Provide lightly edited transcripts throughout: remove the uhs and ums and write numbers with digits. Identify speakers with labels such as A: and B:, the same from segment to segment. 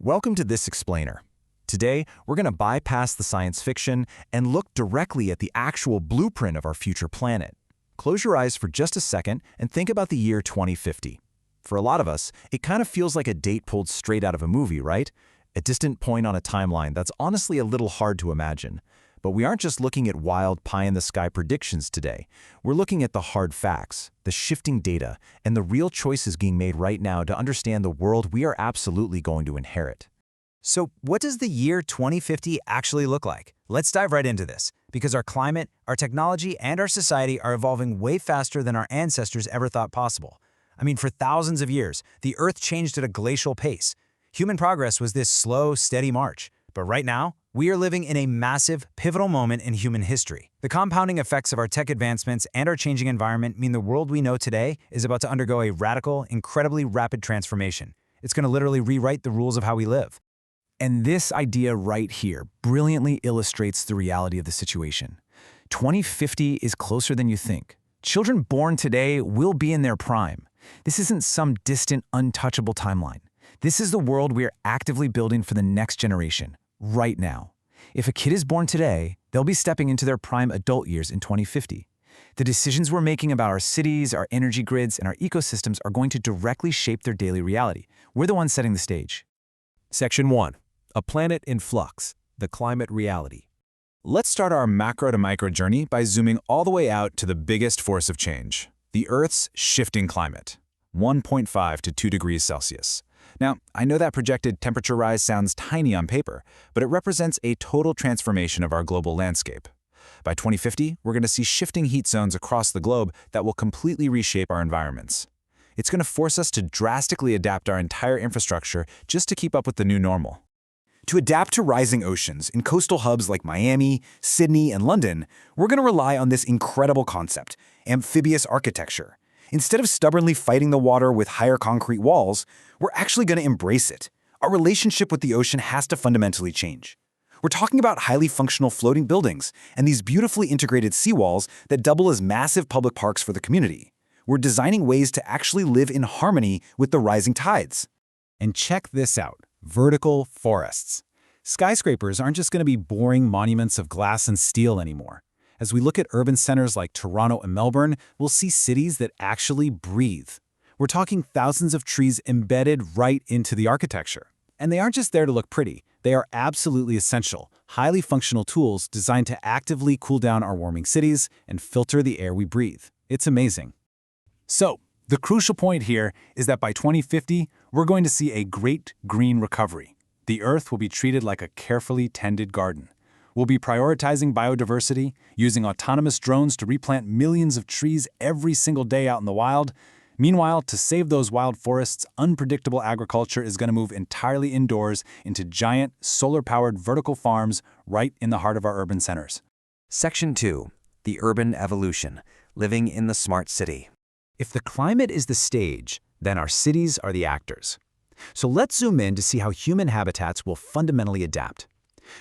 A: Welcome to This Explainer. Today, we're going to bypass the science fiction and look directly at the actual blueprint of our future planet. Close your eyes for just a second and think about the year 2050. For a lot of us, it kind of feels like a date pulled straight out of a movie, right? A distant point on a timeline that's honestly a little hard to imagine. But we aren't just looking at wild pie-in-the-sky predictions today. We're looking at the hard facts, the shifting data, and the real choices being made right now to understand the world we are absolutely going to inherit.
B: So what does the year 2050 actually look like? Let's dive right into this, because our climate, our technology, and our society are evolving way faster than our ancestors ever thought possible. I mean, for thousands of years, the Earth changed at a glacial pace. Human progress was this slow, steady march. But right now, we are living in a massive, pivotal moment in human history. The compounding effects of our tech advancements and our changing environment mean the world we know today is about to undergo a radical, incredibly rapid transformation. It's going to literally rewrite the rules of how we live.
A: And this idea right here brilliantly illustrates the reality of the situation. 2050 is closer than you think. Children born today will be in their prime. This isn't some distant, untouchable timeline. This is the world we are actively building for the next generation, right now. If a kid is born today, they'll be stepping into their prime adult years in 2050. The decisions we're making about our cities, our energy grids, and our ecosystems are going to directly shape their daily reality. We're the ones setting the stage.
C: Section 1. A Planet in Flux, the Climate Reality. Let's start our macro to micro journey by zooming all the way out to the biggest force of change, the Earth's shifting climate, 1.5 to 2 degrees Celsius. Now, I know that projected temperature rise sounds tiny on paper, but it represents a total transformation of our global landscape. By 2050, we're going to see shifting heat zones across the globe that will completely reshape our environments. It's going to force us to drastically adapt our entire infrastructure just to keep up with the new normal.
A: To adapt to rising oceans in coastal hubs like Miami, Sydney, and London, we're going to rely on this incredible concept, amphibious architecture. Instead of stubbornly fighting the water with higher concrete walls, we're actually going to embrace it. Our relationship with the ocean has to fundamentally change. We're talking about highly functional floating buildings and these beautifully integrated seawalls that double as massive public parks for the community. We're designing ways to actually live in harmony with the rising tides.
C: And check this out, vertical forests. Skyscrapers aren't just going to be boring monuments of glass and steel anymore. As we look at urban centers like Toronto and Melbourne, we'll see cities that actually breathe. We're talking thousands of trees embedded right into the architecture. And they aren't just there to look pretty. They are absolutely essential, highly functional tools designed to actively cool down our warming cities and filter the air we breathe. It's amazing. So, the crucial point here is that by 2050, we're going to see a great green recovery. The Earth will be treated like a carefully tended garden. We'll be prioritizing biodiversity, using autonomous drones to replant millions of trees every single day out in the wild. Meanwhile, to save those wild forests, unpredictable agriculture is going to move entirely indoors into giant, solar-powered vertical farms right in the heart of our urban centers.
B: Section 2. The Urban Evolution, Living in the Smart City. If the climate is the stage, then our cities are the actors. So let's zoom in to see how human habitats will fundamentally adapt.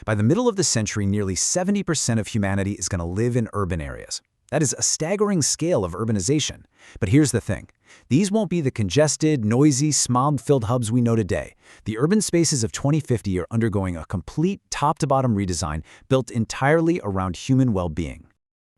B: By the middle of the century, nearly 70% of humanity is going to live in urban areas. That is a staggering scale of urbanization. But here's the thing. These won't be the congested, noisy, smog-filled hubs we know today. The urban spaces of 2050 are undergoing a complete top-to-bottom redesign built entirely around human well-being.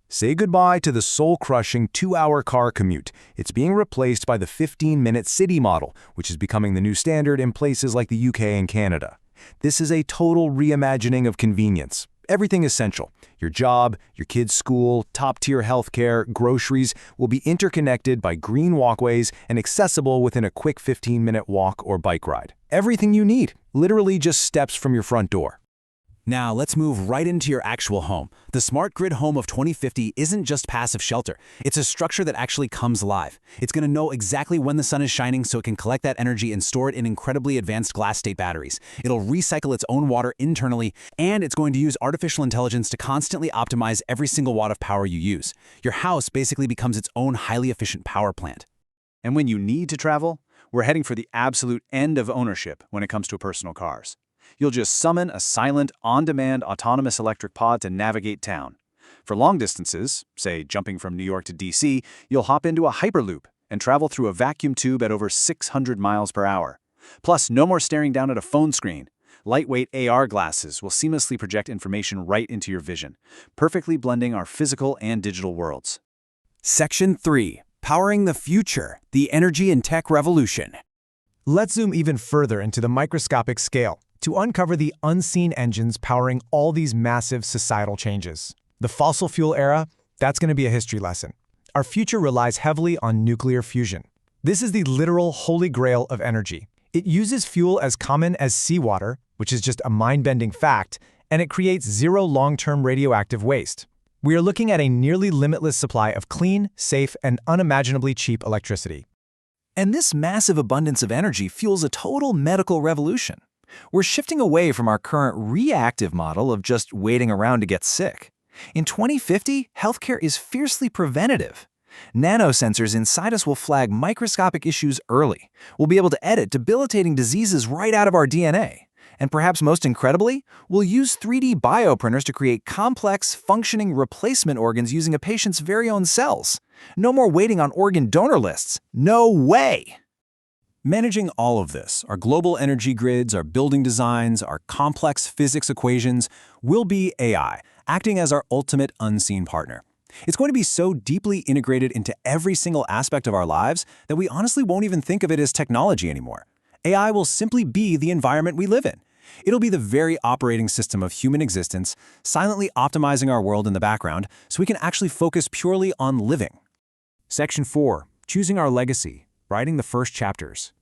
A: Say goodbye to the soul-crushing 2-hour car commute. It's being replaced by the 15-minute city model, which is becoming the new standard in places like the UK and Canada. This is a total reimagining of convenience. Everything essential, your job, your kids' school, top-tier healthcare, groceries, will be interconnected by green walkways and accessible within a quick 15-minute walk or bike ride. Everything you need, literally just steps from your front door.
C: Now, let's move right into your actual home. The smart grid home of 2050 isn't just passive shelter. It's a structure that actually comes alive. It's going to know exactly when the sun is shining so it can collect that energy and store it in incredibly advanced glass-state batteries. It'll recycle its own water internally, and it's going to use artificial intelligence to constantly optimize every single watt of power you use. Your house basically becomes its own highly efficient power plant.
D: And when you need to travel, we're heading for the absolute end of ownership when it comes to personal cars. You'll just summon a silent, on-demand autonomous electric pod to navigate town. For long distances, say jumping from New York to DC, you'll hop into a Hyperloop and travel through a vacuum tube at over 600 miles per hour. Plus, no more staring down at a phone screen. Lightweight AR glasses will seamlessly project information right into your vision, perfectly blending our physical and digital worlds.
B: Section 3. Powering the Future, the Energy and Tech Revolution.
A: Let's zoom even further into the microscopic scale to uncover the unseen engines powering all these massive societal changes. The fossil fuel era, that's going to be a history lesson. Our future relies heavily on nuclear fusion. This is the literal holy grail of energy. It uses fuel as common as seawater, which is just a mind-bending fact, and it creates zero long-term radioactive waste. We are looking at a nearly limitless supply of clean, safe, and unimaginably cheap electricity.
B: And this massive abundance of energy fuels a total medical revolution. We're shifting away from our current reactive model of just waiting around to get sick. In 2050, healthcare is fiercely preventative. Nanosensors inside us will flag microscopic issues early. We'll be able to edit debilitating diseases right out of our DNA. And perhaps most incredibly, we'll use 3D bioprinters to create complex, functioning replacement organs using a patient's very own cells. No more waiting on organ donor lists. No way!
C: Managing all of this, our global energy grids, our building designs, our complex physics equations, will be AI, acting as our ultimate unseen partner. It's going to be so deeply integrated into every single aspect of our lives that we honestly won't even think of it as technology anymore. AI will simply be the environment we live in. It'll be the very operating system of human existence, silently optimizing our world in the background so we can actually focus purely on living.
A: Section 4. Choosing our legacy. Writing the first chapters.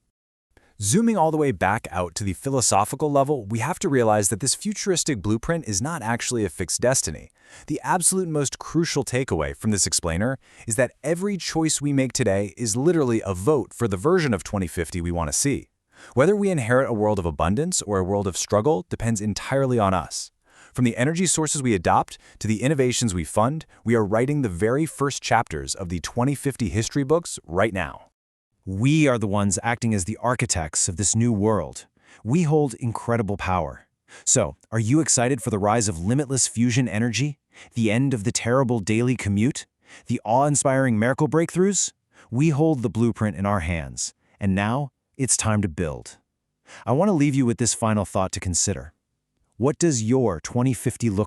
A: Zooming all the way back out to the philosophical level, we have to realize that this futuristic blueprint is not actually a fixed destiny. The absolute most crucial takeaway from this explainer is that every choice we make today is literally a vote for the version of 2050 we want to see. Whether we inherit a world of abundance or a world of struggle depends entirely on us. From the energy sources we adopt to the innovations we fund, we are writing the very first chapters of the 2050 history books right now. We are the ones acting as the architects of this new world. We hold incredible power. So, are you excited for the rise of limitless fusion energy? The end of the terrible daily commute? The awe-inspiring miracle breakthroughs? We hold the blueprint in our hands, and now it's time to build. I want to leave you with this final thought to consider. What does your 2050 look